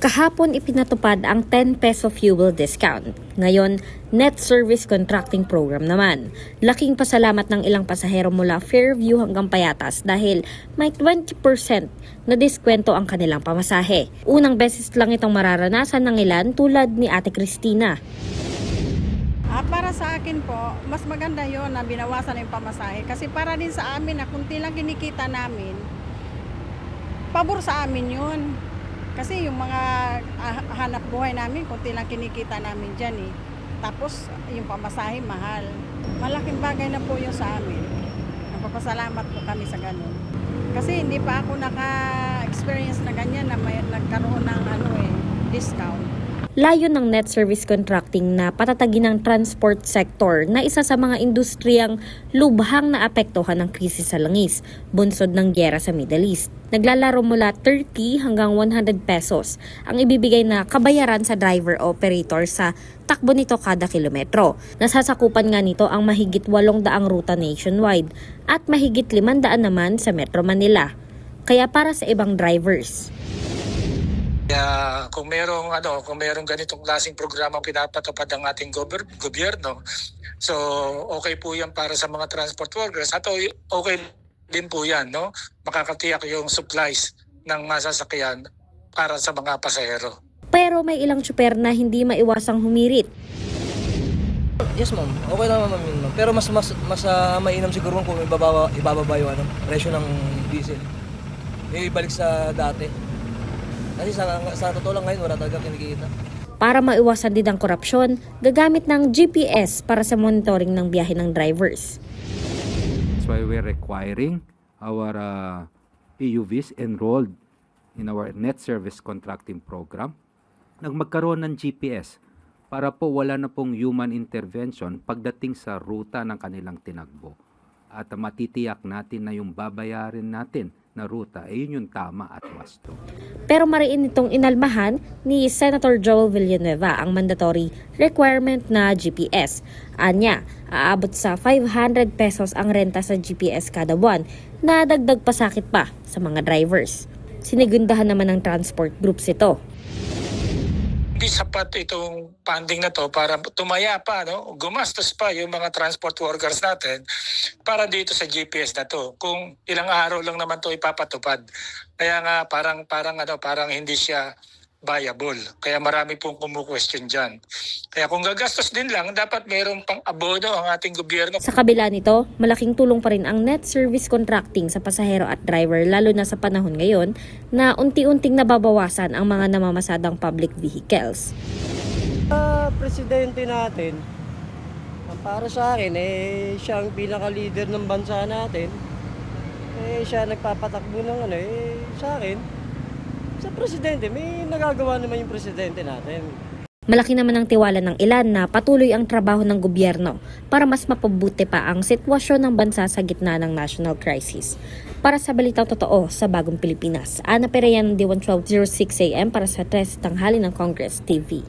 Kahapon ipinatupad ang 10 peso fuel discount. Ngayon, net service contracting program naman. Laking pasalamat ng ilang pasahero mula Fairview hanggang Payatas dahil may 20% na diskwento ang kanilang pamasahe. Unang beses lang itong mararanasan ng ilan tulad ni Ate Cristina. Para sa akin po, mas maganda yon na binawasan yung pamasahe. Kasi para din sa amin na kunti lang kinikita namin, pabor sa amin yun. Kasi yung mga hanap buhay namin, kunti lang kinikita namin dyan eh. Tapos yung pamasahe mahal. Malaking bagay na po yun sa amin. Nagpapasalamat po kami sa ganun. Kasi hindi pa ako naka-experience na ganyan na may nagkaroon ng discount. Layo ng net service contracting na patatagin ng transport sector na isa sa mga industriyang lubhang naapektuhan ng krisis sa langis, bunsod ng gyera sa Middle East. Naglalaro mula 30 hanggang 100 pesos ang ibibigay na kabayaran sa driver-operator sa takbo nito kada kilometro. Nasasakupan nga nito ang mahigit 800 ruta nationwide at mahigit 500 naman sa Metro Manila. Kaya para sa ibang drivers, kung merong ganitong klaseng programa pinapatupad ng ating gobyerno, so okay po yan para sa mga transport workers at okay din po yan, no? Makakatiyak yung supplies ng masasakyan para sa mga pasahero. Pero may ilang tsuper na hindi maiwasang humirit. Yes ma'am, okay naman ma'am. Pero mas mainam siguro kung ibababa yung presyo ng diesel. Ibalik sa dati. Kasi sa totoo lang ngayon, wala talaga kinikita. Para maiwasan din ang korupsyon, gagamit ng GPS para sa monitoring ng biyahe ng drivers. That's why we're requiring our PUVs enrolled in our net service contracting program na magkaroon ng GPS para po wala na pong human intervention pagdating sa ruta ng kanilang tinagbo. At matitiyak natin na yung babayarin natin na ruta, yun yung tama at wasto. Pero mariin itong inalmahan ni Senator Joel Villanueva ang mandatory requirement na GPS. Anya, aabot sa 500 pesos ang renta sa GPS kada buwan na dagdag pasakit pa sa mga drivers. Sinigundahan naman ng transport groups ito. Hindi sapat itong funding na to para tumaya pa, no? Gumastos pa yung mga transport workers natin para dito sa GPS na to. Kung ilang araw lang naman to ipapatupad. Kaya nga parang hindi siya viable. Kaya marami pong kumu-question dyan. Kaya kung gagastos din lang, dapat mayroong pang abono ang ating gobyerno. Sa kabila nito, malaking tulong pa rin ang net service contracting sa pasahero at driver lalo na sa panahon ngayon na unti-unting nababawasan ang mga namamasadang public vehicles. Presidente natin, para sa akin, siya ang pinaka-leader ng bansa natin. Siya nagpapatakbo ng sa akin. Sa presidente, may nagagawa naman yung presidente natin. Malaki naman ang tiwala ng ilan na patuloy ang trabaho ng gobyerno para mas mapabuti pa ang sitwasyon ng bansa sa gitna ng national crisis. Para sa Balitang Totoo sa Bagong Pilipinas, Ana Pereyan, D11206 AM para sa Tres Tanghali ng Congress TV.